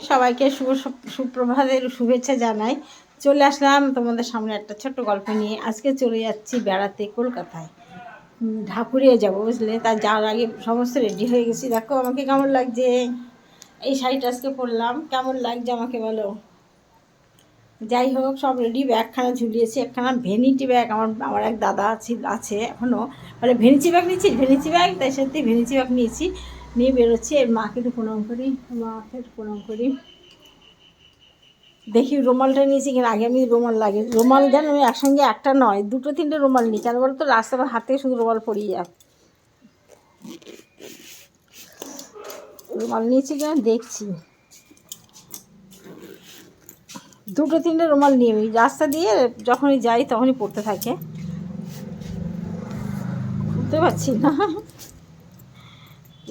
সবাইকে সুপ্রভাতের শুভেচ্ছা জানাই। চলে আসলাম তোমাদের সামনে একটা ছোট্ট গল্প নিয়ে। আজকে চলে যাচ্ছি বেড়াতে কলকাতায়, ঢাকুরিয়া যাব বুঝলে। তার যাওয়ার আগে সমস্ত রেডি হয়ে গেছি। দেখো আমাকে কেমন লাগছে, এই শাড়িটা আজকে পরলাম, কেমন লাগছে আমাকে বলো। যাই হোক, সব রেডি, ব্যাগখানা ঝুলিয়েছি, একখানা ভেনিটি ব্যাগ আমার এক দাদা আছে এখনও, বলে ভেনিচি ব্যাগ নিচ্ছি, ভেনিচি ব্যাগ, তাই সত্যি ভেনিচি ব্যাগ নিয়েছি, নিয়ে বেরোচ্ছি। এর মাকে একটু প্রণাম করি, মাকে একটু প্রণাম করি। দেখি রুমালটা নিয়েছি কিনা, আগে আমি রুমাল লাগে, রুমাল দেন আমি একসঙ্গে একটা নয় দুটো তিনটে রুমাল নিই, কেন বলতো রাস্তায় আমার হাতে শুধু রুমাল পরিয়ে যায়। রুমাল নিয়েছি কিনা দেখছি, দুটো তিনটে রুমাল নিয়ে আমি রাস্তা দিয়ে যখনই যাই তখনই পড়তে থাকে, বুঝতে পারছি না।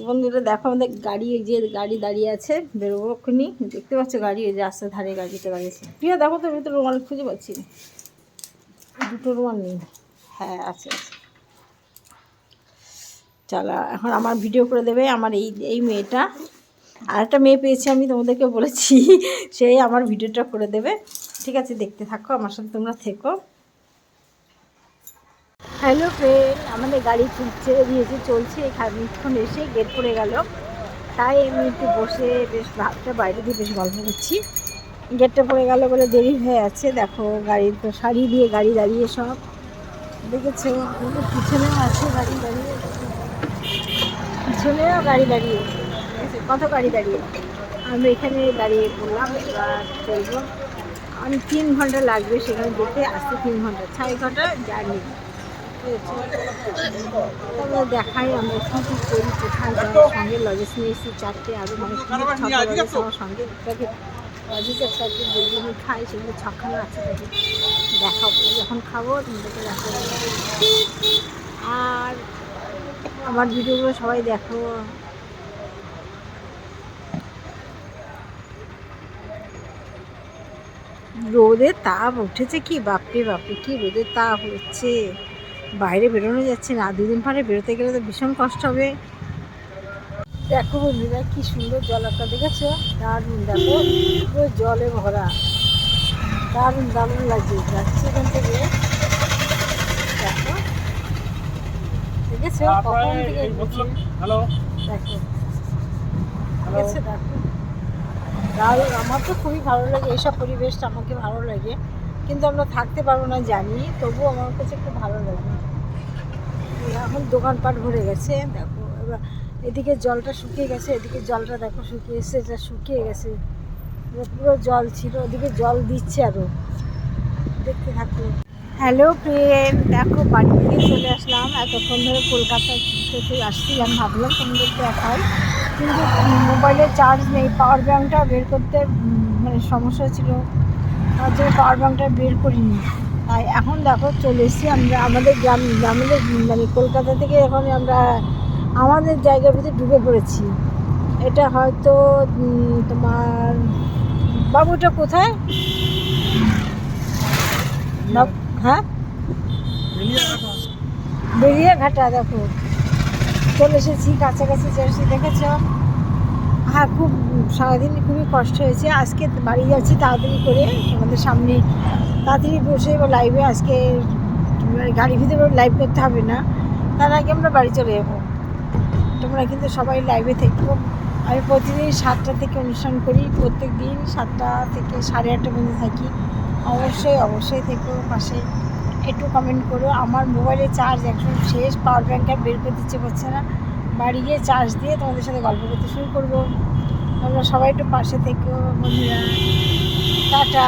বন্ধুরা দেখো আমাদের গাড়ি, যে গাড়ি দাঁড়িয়ে আছে, বেরোবো এক্ষুনি, দেখতে পাচ্ছ গাড়ি, ওই রাস্তার ধারে গাড়িতে দাঁড়িয়েছে। প্রিয়া দেখো তো, আমি তো রুমাল খুঁজে পাচ্ছি না, দুটো রুমাল নেই। হ্যাঁ আছে। চলো এখন আমার ভিডিও করে দেবে আমার এই মেয়েটা, আর একটা মেয়ে পেয়েছি আমি, তোমাদেরকে বলেছি, সেই আমার ভিডিওটা করে দেবে। ঠিক আছে, দেখতে থাকো, আমার সাথে তোমরা থেকো। হ্যালো ফ্রেন্ড, আমাদের গাড়ি ছেড়ে দিয়েছে, চলছে, খানিকক্ষণ এসে গেট পড়ে গেল, তাই আমি একটু বসে বেশ ভাবটা বাইরে দিয়ে বেশ গল্প করছি। গেটটা পড়ে গেল বলে দেরি হয়ে আছে। দেখো গাড়ি তো সারি দিয়ে গাড়ি দাঁড়িয়ে, সব দেখেছো, আমাদের পিছনেও আছে গাড়ি দাঁড়িয়ে, পিছনেও গাড়ি দাঁড়িয়ে, ঠিক আছে, কত গাড়ি দাঁড়িয়ে। আমরা এখানে দাঁড়িয়ে পড়লাম, এবার চলবো। আমি 3 ঘন্টা লাগবে সেখানে যেতে, আসতে 3 ঘন্টা, 6 ঘন্টা জার্নি। তারপরে দেখাই আমরা কী কী করি, কোথায় যাই, সঙ্গে লজেস নিয়ে এসেছি 4টে, আরও মানে লজেস আমার সঙ্গে লজেস একটা যেগুলো আমি খাই, সেগুলো 6খানা আছে, তাকে দেখাবো, যখন খাবো তোমাদেরকে দেখাবো। আর আমার ভিডিওগুলো সবাই দেখো। রোদের তাপ উঠেছে কি, বাপরে বাপরে কি রোদের তাপ হচ্ছে, বাইরে বেরোনো যাচ্ছে না। 2 দিন পরে বেরোতে গেলে তো ভীষণ কষ্ট হবে। দেখো বন্ধুরা কি সুন্দর জলটা, দেখেছো, দারুণ, দেখো পুরো জলে ভরা, দারুণ দারুণ লাগছে। যাচ্ছে এখান থেকে, দেখো, দেখেছো কখন থেকে, দেখো দেখেছো, দেখো দারুণ। আমার তো খুবই ভালো লাগে এইসব পরিবেশটা, আমাকে ভালো লাগে, কিন্তু আমরা থাকতে পারবো না জানি, তবুও আমার কাছে খুব ভালো লাগে। এখন দোকানপাট ভরে গেছে, দেখো এবার এদিকে জলটা শুকিয়ে গেছে, এদিকে জলটা দেখো শুকিয়ে এসছে, এটা শুকিয়ে গেছে, পুরো জল ছিল, ওদিকে জল দিচ্ছে আরও, দেখতে থাকো। হ্যালো ফ্রেন্ড, দেখো বাড়ি থেকে চলে আসলাম, এতক্ষণ ধরে কলকাতা থেকে আসছি, আমি ভাবলাম তোমাদের দেখাই, কিন্তু মোবাইলে চার্জ নেই, পাওয়ার ব্যাঙ্কটা বের করতে মানে সমস্যা ছিল, তার জন্য পাওয়ার ব্যাঙ্কটা বের করিনি। তাই এখন দেখো চলে এসেছি আমরা আমাদের আমাদের মানে কলকাতা থেকে এখন আমরা আমাদের জায়গার ভিতরে ঢুকে পড়েছি। এটা হয়তো তোমার বাবুটা কোথায়, হ্যাঁ বেরিয়াঘাটা, দেখো চলে এসেছি, কাছাকাছি চলে এসেছি, দেখেছ। হ্যাঁ, খুব সারাদিন খুবই কষ্ট হয়েছে, আজকে বাড়ি যাচ্ছি তাড়াতাড়ি করে, আমাদের সামনে তাড়াতাড়ি বসে বা লাইভে, আজকে গাড়ির ভিতরে লাইভ করতে হবে না, তার আগে আমরা বাড়ি চলে যাবো। তোমরা কিন্তু সবাই লাইভে থেকো। আমি প্রতিদিন 7টা থেকে অনুষ্ঠান করি, প্রত্যেক দিন 7টা থেকে 8:30 পর্যন্ত থাকি, অবশ্যই থেকো পাশে, একটু কমেন্ট করো। আমার মোবাইলে চার্জ একদম শেষ, পাওয়ার ব্যাঙ্ক আর বের করতে ইচ্ছে করছে না, বাড়ি গিয়ে চার্জ দিয়ে তোমাদের সাথে গল্প করতে শুরু করবো। তোমরা সবাই একটু পাশে থেকো বন্ধুরা, টাটা।